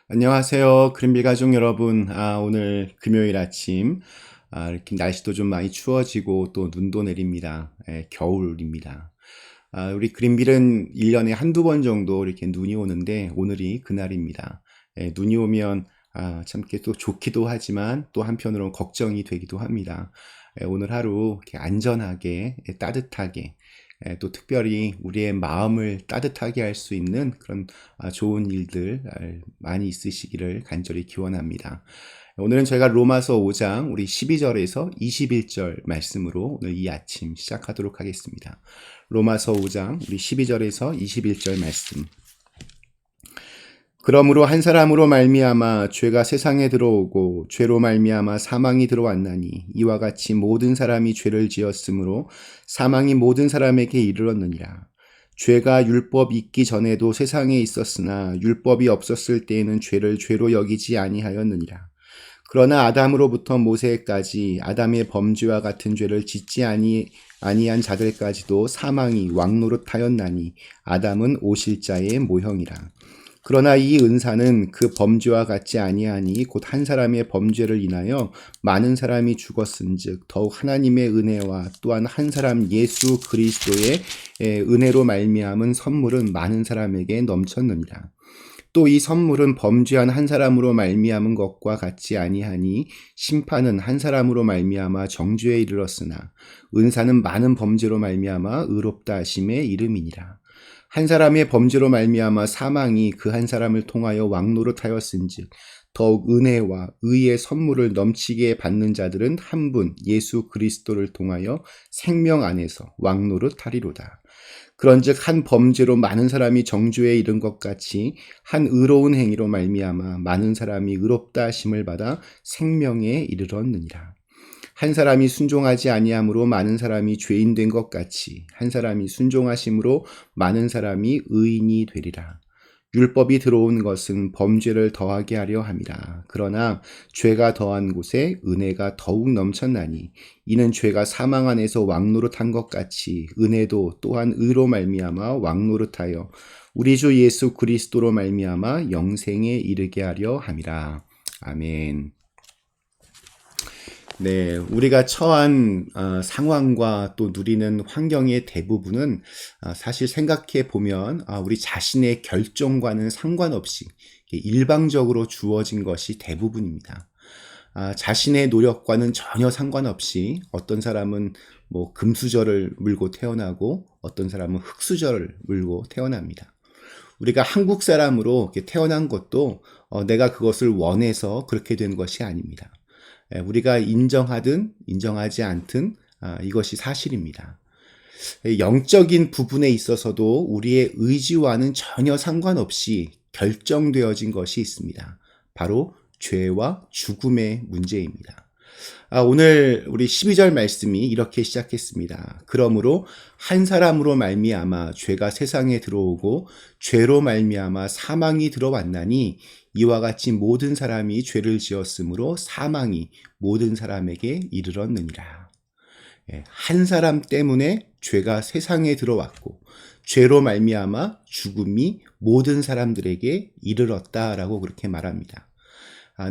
안녕하세요. 그린빌 가족 여러분. 오늘 금요일 아침, 이렇게 날씨도 좀 많이 추워지고 또 눈도 내립니다. 겨울입니다. 우리 그린빌은 1년에 한두 번 정도 이렇게 눈이 오는데 오늘이 그날입니다. 눈이 오면 참 이렇게 또 좋기도 하지만 또 한편으로는 걱정이 되기도 합니다. 오늘 하루 이렇게 안전하게, 따뜻하게, 또 특별히 우리의 마음을 따뜻하게 할 수 있는 그런 좋은 일들 많이 있으시기를 간절히 기원합니다. 오늘은 저희가 로마서 5장 우리 12절에서 21절 말씀으로 오늘 이 아침 시작하도록 하겠습니다. 로마서 5장 우리 12절에서 21절 말씀. 그러므로 한 사람으로 말미암아 죄가 세상에 들어오고 죄로 말미암아 사망이 들어왔나니 이와 같이 모든 사람이 죄를 지었으므로 사망이 모든 사람에게 이르렀느니라. 죄가 율법 있기 전에도 세상에 있었으나 율법이 없었을 때에는 죄를 죄로 여기지 아니하였느니라. 그러나 아담으로부터 모세까지 아담의 범죄와 같은 죄를 짓지 아니한 자들까지도 사망이 왕노릇하였나니 아담은 오실자의 모형이라. 그러나 이 은사는 그 범죄와 같지 아니하니 곧 한 사람의 범죄를 인하여 많은 사람이 죽었은즉 더욱 하나님의 은혜와 또한 한 사람 예수 그리스도의 은혜로 말미암은 선물은 많은 사람에게 넘쳤느니라. 또 이 선물은 범죄한 한 사람으로 말미암은 것과 같지 아니하니 심판은 한 사람으로 말미암아 정죄에 이르렀으나 은사는 많은 범죄로 말미암아 의롭다 하심의 이름이니라. 한 사람의 범죄로 말미암아 사망이 그 한 사람을 통하여 왕노릇하였은즉 더욱 은혜와 의의 선물을 넘치게 받는 자들은 한 분 예수 그리스도를 통하여 생명 안에서 왕노릇하리로다. 그런즉 한 범죄로 많은 사람이 정죄에 이른 것 같이 한 의로운 행위로 말미암아 많은 사람이 의롭다 하심을 받아 생명에 이르렀느니라. 한 사람이 순종하지 아니함으로 많은 사람이 죄인 된 것 같이 한 사람이 순종하심으로 많은 사람이 의인이 되리라. 율법이 들어온 것은 범죄를 더하게 하려 함이라. 그러나 죄가 더한 곳에 은혜가 더욱 넘쳤나니 이는 죄가 사망 안에서 왕노릇한 것 같이 은혜도 또한 의로 말미암아 왕노릇하여 우리 주 예수 그리스도로 말미암아 영생에 이르게 하려 함이라. 아멘. 네, 우리가 처한 상황과 또 누리는 환경의 대부분은 사실 생각해 보면 우리 자신의 결정과는 상관없이 일방적으로 주어진 것이 대부분입니다. 자신의 노력과는 전혀 상관없이 어떤 사람은 뭐 금수저를 물고 태어나고 어떤 사람은 흙수저를 물고 태어납니다. 우리가 한국 사람으로 이렇게 태어난 것도 내가 그것을 원해서 그렇게 된 것이 아닙니다. 우리가 인정하든 인정하지 않든 이것이 사실입니다. 영적인 부분에 있어서도 우리의 의지와는 전혀 상관없이 결정되어진 것이 있습니다. 바로 죄와 죽음의 문제입니다. 오늘 우리 12절 말씀이 이렇게 시작했습니다. 그러므로 한 사람으로 말미암아 죄가 세상에 들어오고 죄로 말미암아 사망이 들어왔나니 이와 같이 모든 사람이 죄를 지었으므로 사망이 모든 사람에게 이르렀느니라. 한 사람 때문에 죄가 세상에 들어왔고 죄로 말미암아 죽음이 모든 사람들에게 이르렀다라고 그렇게 말합니다.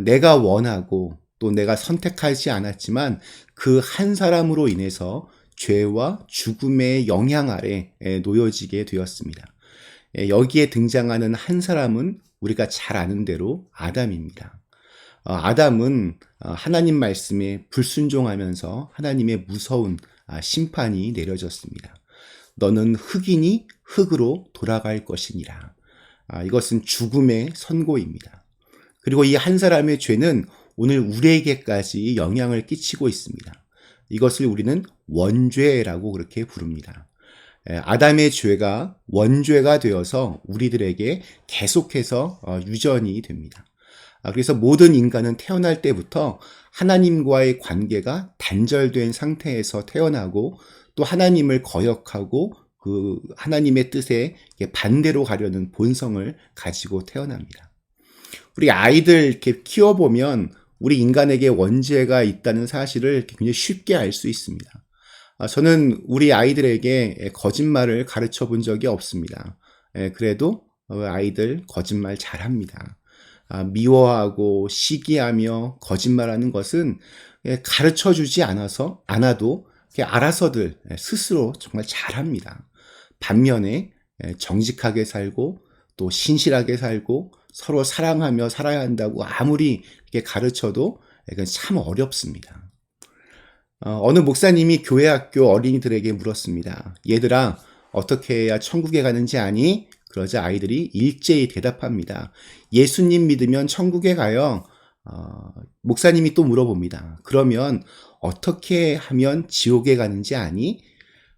내가 원하고 또 내가 선택하지 않았지만 그 한 사람으로 인해서 죄와 죽음의 영향 아래 놓여지게 되었습니다. 여기에 등장하는 한 사람은 우리가 잘 아는 대로 아담입니다. 아담은 하나님 말씀에 불순종하면서 하나님의 무서운 심판이 내려졌습니다. 너는 흙이니 흙으로 돌아갈 것이니라. 이것은 죽음의 선고입니다. 그리고 이 한 사람의 죄는 오늘 우리에게까지 영향을 끼치고 있습니다. 이것을 우리는 원죄라고 그렇게 부릅니다. 아담의 죄가 원죄가 되어서 우리들에게 계속해서 유전이 됩니다. 그래서 모든 인간은 태어날 때부터 하나님과의 관계가 단절된 상태에서 태어나고 또 하나님을 거역하고 그 하나님의 뜻에 반대로 가려는 본성을 가지고 태어납니다. 우리 아이들 이렇게 키워보면 우리 인간에게 원죄가 있다는 사실을 굉장히 쉽게 알 수 있습니다. 저는 우리 아이들에게 거짓말을 가르쳐 본 적이 없습니다. 그래도 아이들 거짓말 잘합니다. 미워하고 시기하며 거짓말하는 것은 가르쳐 주지 않아도 알아서들 스스로 정말 잘합니다. 반면에 정직하게 살고 또 신실하게 살고 서로 사랑하며 살아야 한다고 아무리 이렇게 가르쳐도 이건 참 어렵습니다. 어느 목사님이 교회 학교 어린이들에게 물었습니다. 얘들아, 어떻게 해야 천국에 가는지 아니? 그러자 아이들이 일제히 대답합니다. 예수님 믿으면 천국에 가요. 목사님이 또 물어봅니다. 그러면 어떻게 하면 지옥에 가는지 아니?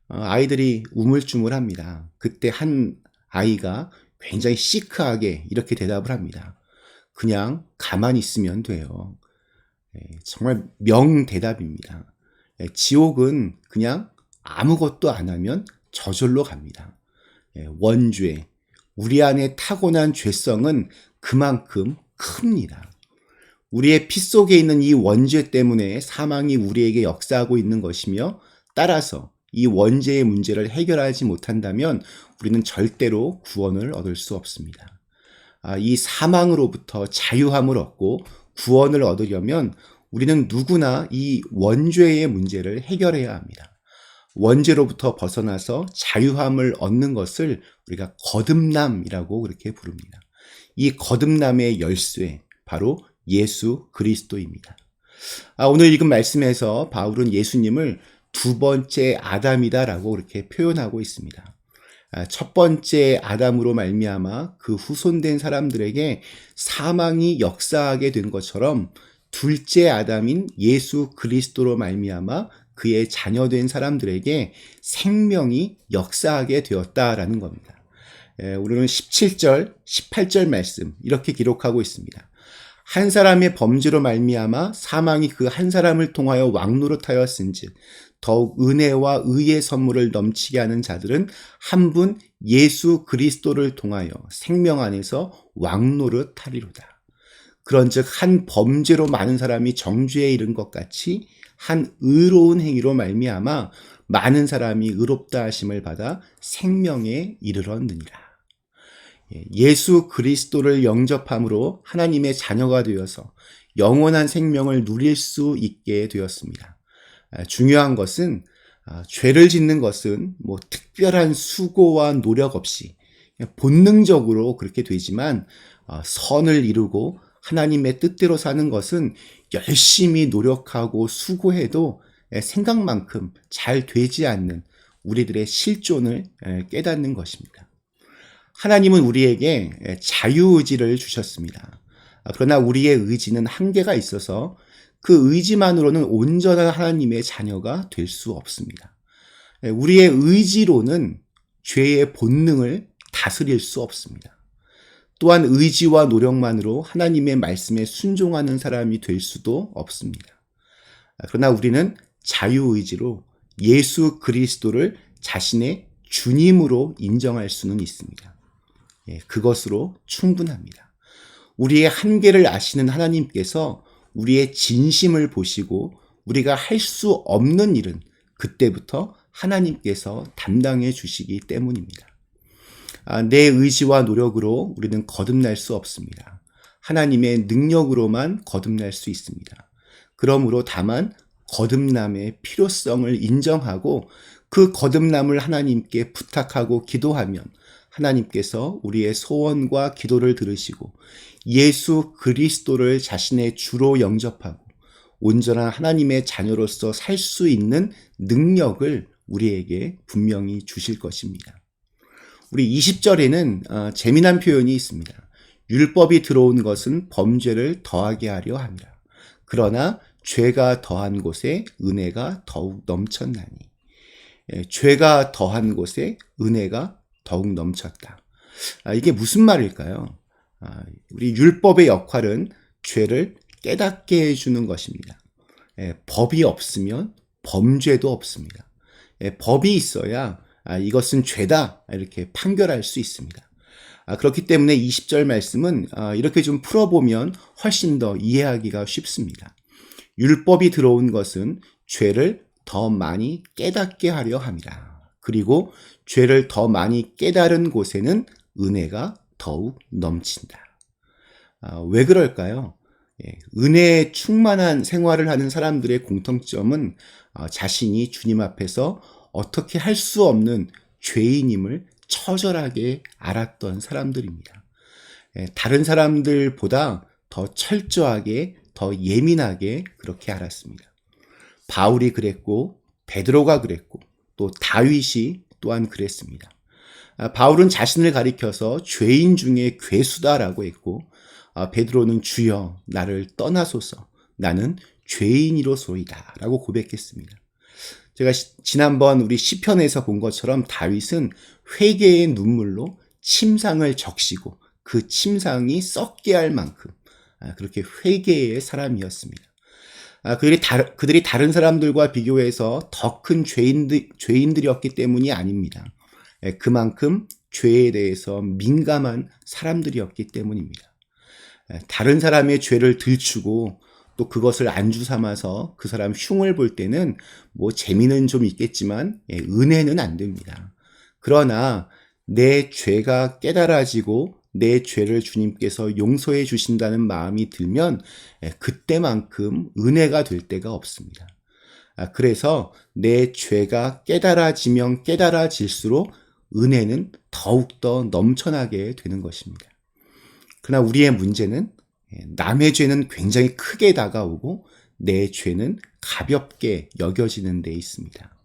아이들이 우물쭈물합니다. 그때 한 아이가 굉장히 시크하게 이렇게 대답을 합니다. 그냥 가만히 있으면 돼요. 정말 명대답입니다. 지옥은 그냥 아무것도 안 하면 저절로 갑니다. 원죄, 우리 안에 타고난 죄성은 그만큼 큽니다. 우리의 피 속에 있는 이 원죄 때문에 사망이 우리에게 역사하고 있는 것이며, 따라서 이 원죄의 문제를 해결하지 못한다면 우리는 절대로 구원을 얻을 수 없습니다. 이 사망으로부터 자유함을 얻고 구원을 얻으려면 우리는 누구나 이 원죄의 문제를 해결해야 합니다. 원죄로부터 벗어나서 자유함을 얻는 것을 우리가 거듭남이라고 그렇게 부릅니다. 이 거듭남의 열쇠, 바로 예수 그리스도입니다. 오늘 읽은 말씀에서 바울은 예수님을 두 번째 아담이다라고 그렇게 표현하고 있습니다. 첫 번째 아담으로 말미암아 그 후손된 사람들에게 사망이 역사하게 된 것처럼 둘째 아담인 예수 그리스도로 말미암아 그의 자녀된 사람들에게 생명이 역사하게 되었다라는 겁니다. 우리는 17절, 18절 말씀 이렇게 기록하고 있습니다. 한 사람의 범죄로 말미암아 사망이 그 한 사람을 통하여 왕노릇하였은즉 더욱 은혜와 의의 선물을 넘치게 하는 자들은 한 분 예수 그리스도를 통하여 생명 안에서 왕노릇하리로다. 그런즉 한 범죄로 많은 사람이 정죄에 이른 것 같이 한 의로운 행위로 말미암아 많은 사람이 의롭다 하심을 받아 생명에 이르렀느니라. 예수 그리스도를 영접함으로 하나님의 자녀가 되어서 영원한 생명을 누릴 수 있게 되었습니다. 중요한 것은 죄를 짓는 것은 특별한 수고와 노력 없이 본능적으로 그렇게 되지만 선을 이루고 하나님의 뜻대로 사는 것은 열심히 노력하고 수고해도 생각만큼 잘 되지 않는 우리들의 실존을 깨닫는 것입니다. 하나님은 우리에게 자유의지를 주셨습니다. 그러나 우리의 의지는 한계가 있어서 그 의지만으로는 온전한 하나님의 자녀가 될 수 없습니다. 우리의 의지로는 죄의 본능을 다스릴 수 없습니다. 또한 의지와 노력만으로 하나님의 말씀에 순종하는 사람이 될 수도 없습니다. 그러나 우리는 자유의지로 예수 그리스도를 자신의 주님으로 인정할 수는 있습니다. 그것으로 충분합니다. 우리의 한계를 아시는 하나님께서 우리의 진심을 보시고 우리가 할 수 없는 일은 그때부터 하나님께서 담당해 주시기 때문입니다. 내 의지와 노력으로 우리는 거듭날 수 없습니다. 하나님의 능력으로만 거듭날 수 있습니다. 그러므로 다만 거듭남의 필요성을 인정하고 그 거듭남을 하나님께 부탁하고 기도하면 하나님께서 우리의 소원과 기도를 들으시고 예수 그리스도를 자신의 주로 영접하고 온전한 하나님의 자녀로서 살 수 있는 능력을 우리에게 분명히 주실 것입니다. 우리 20절에는 재미난 표현이 있습니다. 율법이 들어온 것은 범죄를 더하게 하려 함이라. 그러나 죄가 더한 곳에 은혜가 더욱 넘쳤나니. 죄가 더한 곳에 은혜가 더욱 넘쳤다. 이게 무슨 말일까요? 우리 율법의 역할은 죄를 깨닫게 해주는 것입니다. 법이 없으면 범죄도 없습니다. 법이 있어야 이것은 죄다 이렇게 판결할 수 있습니다. 그렇기 때문에 20절 말씀은 이렇게 좀 풀어보면 훨씬 더 이해하기가 쉽습니다. 율법이 들어온 것은 죄를 더 많이 깨닫게 하려 함이라. 그리고 죄를 더 많이 깨달은 곳에는 은혜가 더욱 넘친다. 왜 그럴까요? 은혜에 충만한 생활을 하는 사람들의 공통점은 자신이 주님 앞에서 어떻게 할 수 없는 죄인임을 처절하게 알았던 사람들입니다. 다른 사람들보다 더 철저하게, 더 예민하게 그렇게 알았습니다. 바울이 그랬고, 베드로가 그랬고, 또 다윗이 또한 그랬습니다. 바울은 자신을 가리켜서 죄인 중에 괴수다라고 했고, 베드로는 주여 나를 떠나소서 나는 죄인이로소이다 라고 고백했습니다. 제가 지난번 우리 시편에서 본 것처럼 다윗은 회개의 눈물로 침상을 적시고 그 침상이 썩게 할 만큼 그렇게 회개의 사람이었습니다. 그들이 다른 사람들과 비교해서 더 큰 죄인들이었기 때문이 아닙니다. 그만큼 죄에 대해서 민감한 사람들이었기 때문입니다. 다른 사람의 죄를 들추고 또 그것을 안주 삼아서 그 사람 흉을 볼 때는 뭐 재미는 좀 있겠지만 은혜는 안 됩니다. 그러나 내 죄가 깨달아지고 내 죄를 주님께서 용서해 주신다는 마음이 들면 그때만큼 은혜가 될 때가 없습니다. 그래서 내 죄가 깨달아지면 깨달아질수록 은혜는 더욱더 넘쳐나게 되는 것입니다. 그러나 우리의 문제는 남의 죄는 굉장히 크게 다가오고 내 죄는 가볍게 여겨지는 데 있습니다.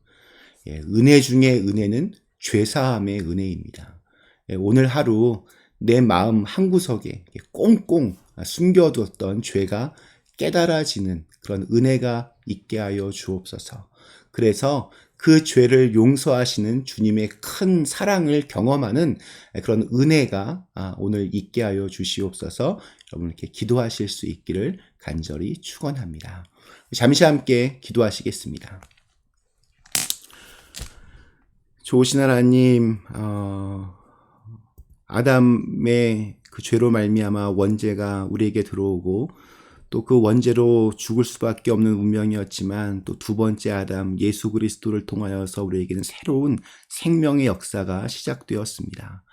은혜 중에 은혜는 죄사함의 은혜입니다. 오늘 하루 내 마음 한구석에 꽁꽁 숨겨두었던 죄가 깨달아지는 그런 은혜가 있게 하여 주옵소서. 그래서 그 죄를 용서하시는 주님의 큰 사랑을 경험하는 그런 은혜가 오늘 있게 하여 주시옵소서. 여러분 이렇게 기도하실 수 있기를 간절히 축원합니다. 잠시 함께 기도하시겠습니다. 좋으신 하나님, 아담의 그 죄로 말미암아 원죄가 우리에게 들어오고 또 그 원죄로 죽을 수밖에 없는 운명이었지만 또 두 번째 아담 예수 그리스도를 통하여서 우리에게는 새로운 생명의 역사가 시작되었습니다.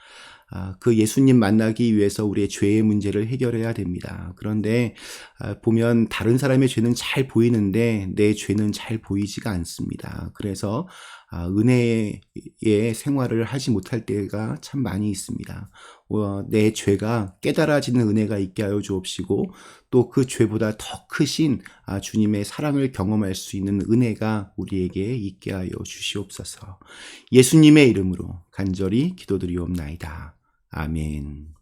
그 예수님 만나기 위해서 우리의 죄의 문제를 해결해야 됩니다. 그런데 보면 다른 사람의 죄는 잘 보이는데 내 죄는 잘 보이지가 않습니다. 그래서 은혜의 생활을 하지 못할 때가 참 많이 있습니다. 내 죄가 깨달아지는 은혜가 있게 하여 주옵시고 또 그 죄보다 더 크신 주님의 사랑을 경험할 수 있는 은혜가 우리에게 있게 하여 주시옵소서. 예수님의 이름으로 간절히 기도드리옵나이다. 아멘.